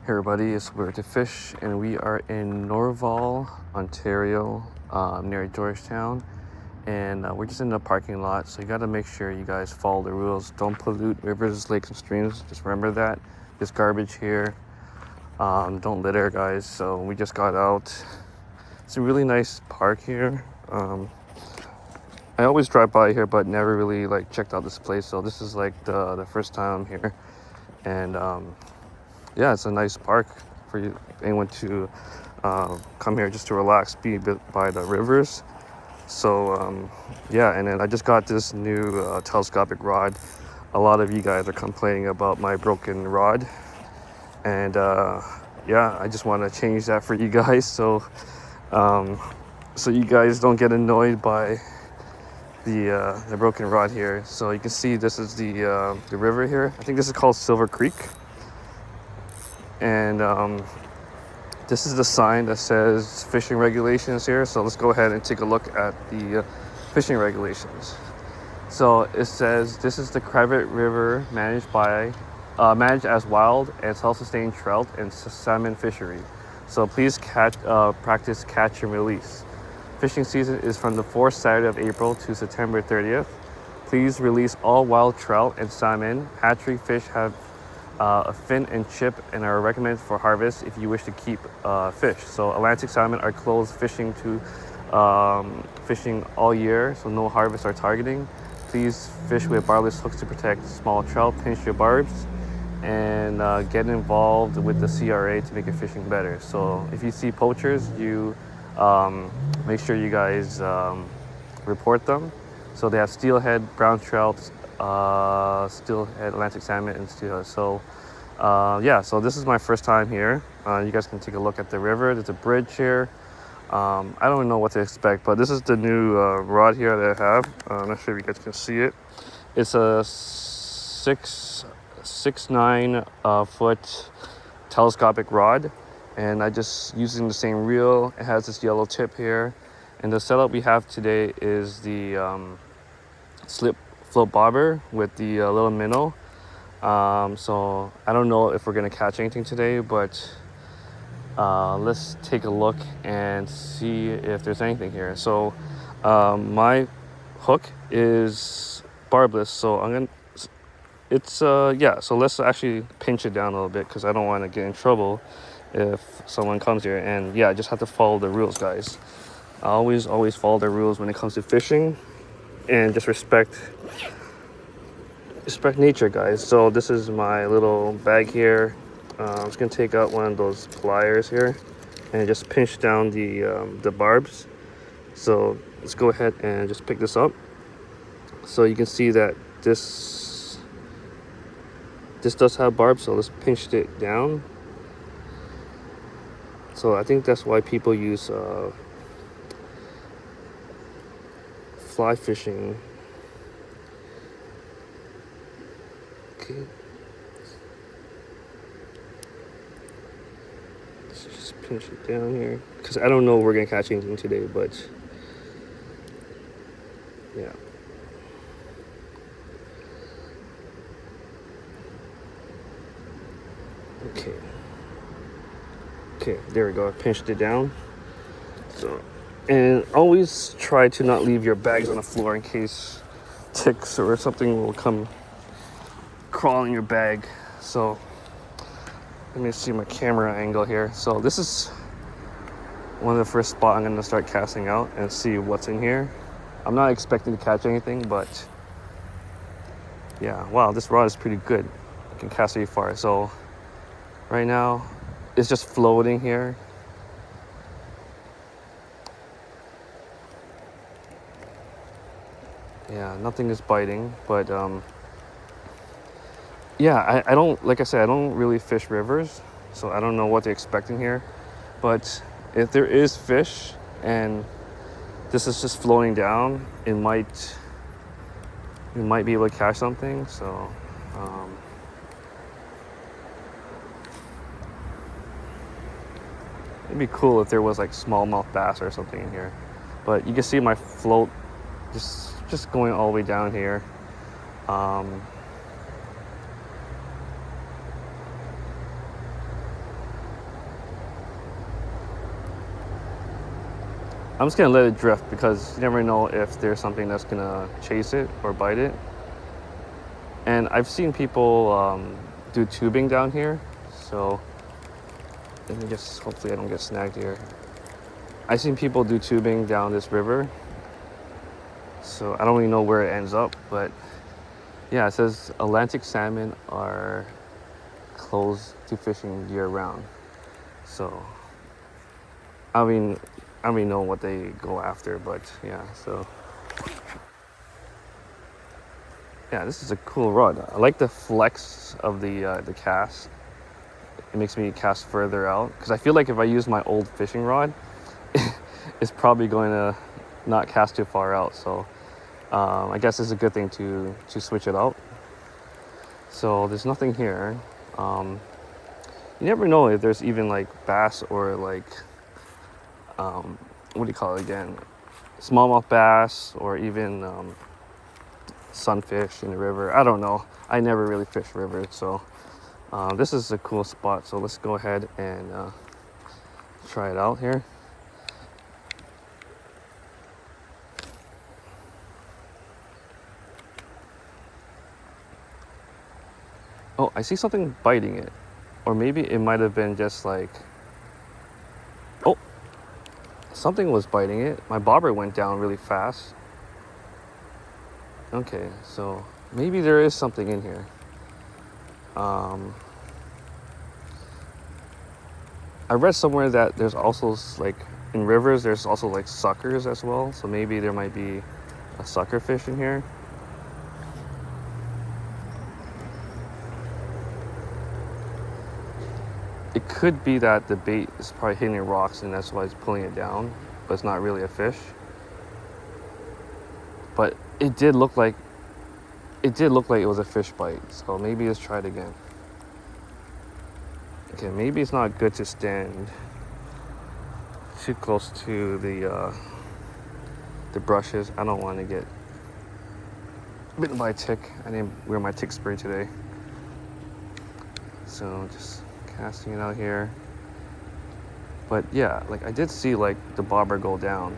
Hey everybody, it's Where to Fish, and we are in Norval, Ontario, near Georgetown, and we're just in the parking lot. So you got to make sure you guys follow the rules. Don't pollute rivers, lakes, and streams. Just remember that. There's garbage here. Don't litter, guys. So we just got out. It's a really nice park here. I always drive by here, but never really checked out this place. So this is the first time I'm here, and yeah, it's a nice park for anyone to come here just to relax, be a bit by the rivers. So yeah, and then I just got this new telescopic rod. A lot of you guys are complaining about my broken rod, and yeah, I just want to change that for you guys, so you guys don't get annoyed by the broken rod here. So you can see this is the river here. I think this is called Silver Creek. And this is the sign that says fishing regulations here. So let's go ahead and take a look at the fishing regulations. So it says this is the Cravat River managed as wild and self-sustained trout and salmon fishery. So please practice catch and release. Fishing season is from the fourth Saturday of April to September 30th. Please release all wild trout and salmon. Hatchery fish have a fin and chip and are recommended for harvest if you wish to keep fish. So Atlantic salmon are closed fishing all year, so no harvest or targeting. Please fish with barbless hooks to protect small trout. Pinch your barbs and get involved with the CRA to make your fishing better. So if you see poachers, you make sure you guys report them. So they have steelhead, brown trout, steelhead, Atlantic salmon, and steelhead. So yeah, so this is my first time here. You guys can take a look at the river. There's a bridge here. I don't know what to expect, but this is the new rod here that I have. I'm not sure if you guys can see it. It's a 6'9" foot telescopic rod, and I just using the same reel. It has this yellow tip here, and the setup we have today is the slip float bobber with the little minnow. So I don't know if we're gonna catch anything today, but let's take a look and see if there's anything here. So my hook is barbless, so yeah, so let's actually pinch it down a little bit because I don't want to get in trouble if someone comes here. And yeah, I just have to follow the rules, guys. I always follow the rules when it comes to fishing, and just respect nature, guys. So this is my little bag here. I'm just gonna take out one of those pliers here and just pinch down the barbs. So let's go ahead and just pick this up. So you can see that this does have barbs, so let's pinch it down. So I think that's why people use fly fishing. Okay. Let's just pinch it down here, because I don't know if we're gonna catch anything today, but yeah. Okay, there we go. I pinched it down. So, and always try to not leave your bags on the floor in case ticks or something will come crawl in your bag. So let me see my camera angle here. So this is one of the first spots I'm going to start casting out and see what's in here. I'm not expecting to catch anything, but yeah, wow, this rod is pretty good. I can cast really far. So right now it's just floating here. Yeah, nothing is biting, but yeah, I don't, like I said, I don't really fish rivers, so I don't know what they're expecting here. But if there is fish and this is just floating down, we might be able to catch something. So it'd be cool if there was like smallmouth bass or something in here. But you can see my float just going all the way down here. I'm just gonna let it drift because you never know if there's something that's gonna chase it or bite it. And I've seen people do tubing down here, so let me just, hopefully I don't get snagged here. I've seen people do tubing down this river, so I don't really know where it ends up, but yeah, it says Atlantic salmon are closed to fishing year round. So, I mean, I don't really know what they go after, but yeah, so. Yeah, this is a cool rod. I like the flex of the cast. It makes me cast further out, because I feel like if I use my old fishing rod, it's probably going to not cast too far out. So I guess it's a good thing to switch it out. So there's nothing here. You never know if there's even like bass or like what do you call it again? Smallmouth bass, or even sunfish in the river. I don't know. I never really fish rivers, so this is a cool spot. So let's go ahead and try it out here. Oh, I see something biting it. Or maybe it might have been just like, oh, something was biting it. My bobber went down really fast. Okay, so maybe there is something in here. I read somewhere that there's also like in rivers there's also like suckers as well. So maybe there might be a sucker fish in here. It could be that the bait is probably hitting rocks and that's why it's pulling it down, but it's not really a fish. But it did look like it was a fish bite. So maybe let's try it again. Okay, maybe it's not good to stand too close to the brushes. I don't want to get bitten by a tick. I didn't wear my tick spray today. So just casting it out here. But yeah, like I did see like the bobber go down.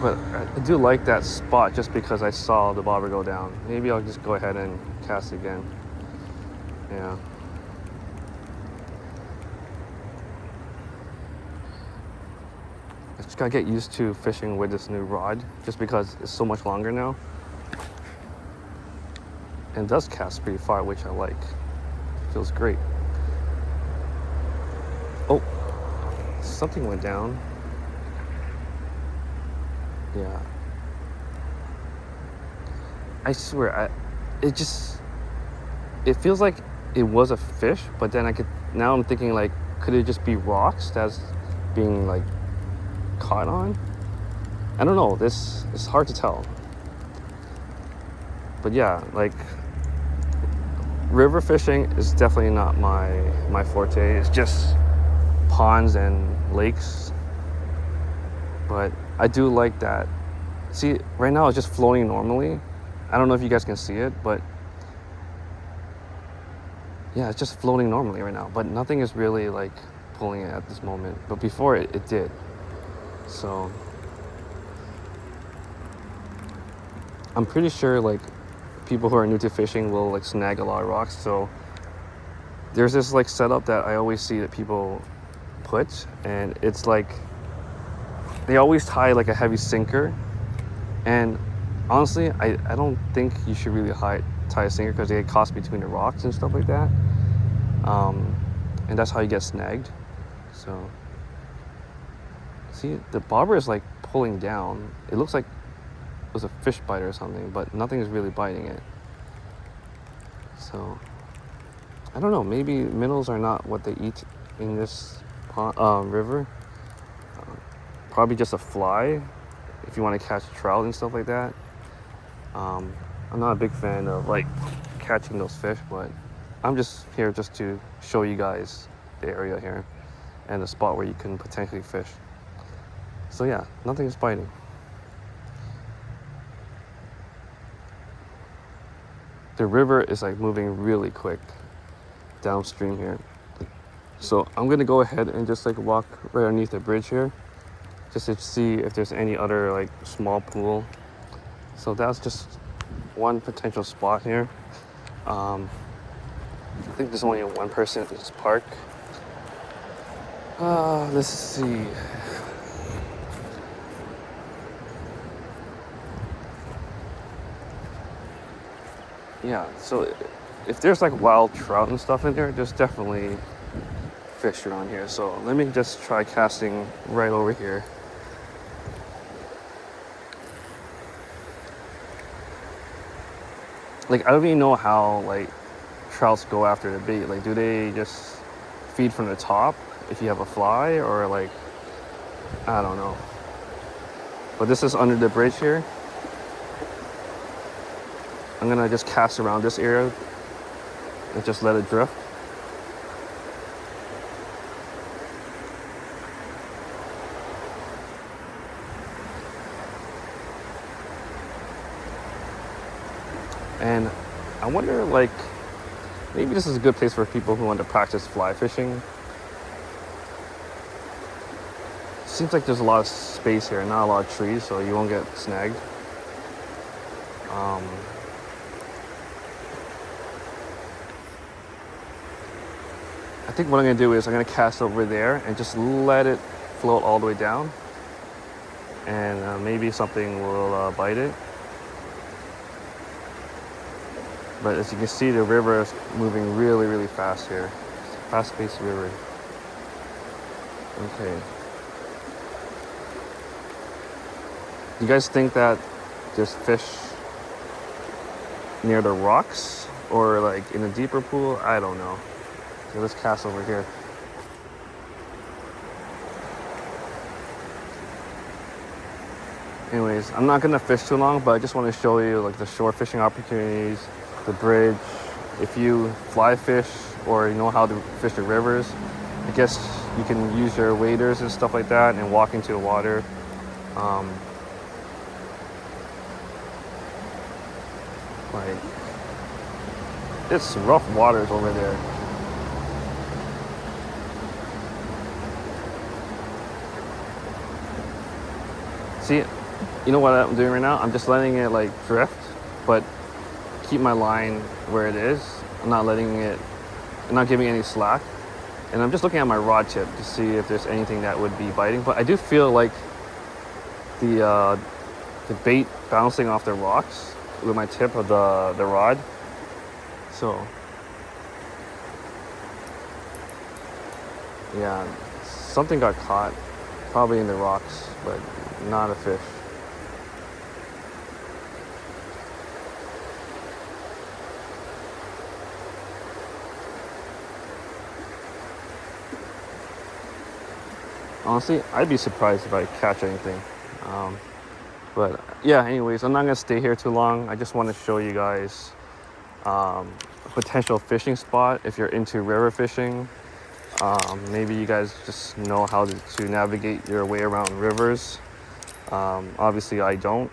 But I do like that spot just because I saw the bobber go down. Maybe I'll just go ahead and cast again. Yeah. I just gotta get used to fishing with this new rod just because it's so much longer now. And does cast pretty far, which I like. Feels great. Oh, something went down. Yeah. I swear, it feels like it was a fish, but then now I'm thinking like, could it just be rocks that's being like caught on? I don't know, it's hard to tell. But yeah, like river fishing is definitely not my forte. It's just ponds and lakes. But I do like that. See, right now it's just floating normally. I don't know if you guys can see it, but yeah, it's just floating normally right now. But nothing is really like pulling it at this moment. But before it did. So I'm pretty sure like people who are new to fishing will like snag a lot of rocks. So there's this like setup that I always see that people put, and it's like they always tie like a heavy sinker. And honestly, I don't think you should really tie a sinker because they get caught between the rocks and stuff like that. And that's how you get snagged. So see, the bobber is like pulling down. It looks like it was a fish bite or something, but nothing is really biting it. So I don't know, maybe minnows are not what they eat in this river. Probably just a fly if you want to catch trout and stuff like that. I'm not a big fan of like catching those fish, but I'm just here just to show you guys the area here and the spot where you can potentially fish. So yeah, nothing is biting. the river is like moving really quick downstream here. So I'm gonna go ahead and just like walk right underneath the bridge here, just to see if there's any other like small pool. So that's just one potential spot here. I think there's only one person at this park. Let's see. Yeah, so if there's like wild trout and stuff in there, there's definitely fish around here. So let me just try casting right over here. Like, I don't even know how like trouts go after the bait. Like, do they just feed from the top if you have a fly, or like, I don't know. But this is under the bridge here. I'm gonna just cast around this area and just let it drift. And I wonder, like, maybe this is a good place for people who want to practice fly fishing. Seems like there's a lot of space here, not a lot of trees, so you won't get snagged. I think what I'm gonna do is I'm gonna cast over there and just let it float all the way down, and maybe something will bite it. But as you can see, the river is moving really, really fast here. It's a fast-paced river. Okay. You guys think that there's fish near the rocks or like in a deeper pool? I don't know. So let's cast over here. Anyways, I'm not gonna fish too long, but I just want to show you like the shore fishing opportunities, the bridge. If you fly fish or you know how to fish the rivers, I guess you can use your waders and stuff like that and walk into the water. Like, it's rough waters over there. See, you know what I'm doing right now? I'm just letting it like drift, but keep my line where it is. I'm not giving any slack. And I'm just looking at my rod tip to see if there's anything that would be biting. But I do feel like the bait bouncing off the rocks with my tip of the rod. So yeah, something got caught, probably in the rocks, but not a fish. Honestly, I'd be surprised if I catch anything. But yeah, anyways, I'm not gonna stay here too long. I just want to show you guys a potential fishing spot if you're into river fishing. Maybe you guys just know how to navigate your way around rivers. Obviously I don't.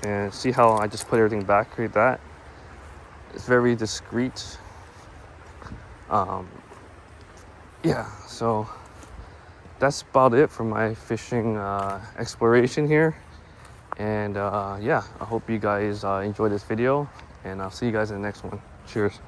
And see how I just put everything back like that? It's very discreet. Yeah, so that's about it for my fishing exploration here. And yeah, I hope you guys enjoyed this video, and I'll see you guys in the next one. Cheers.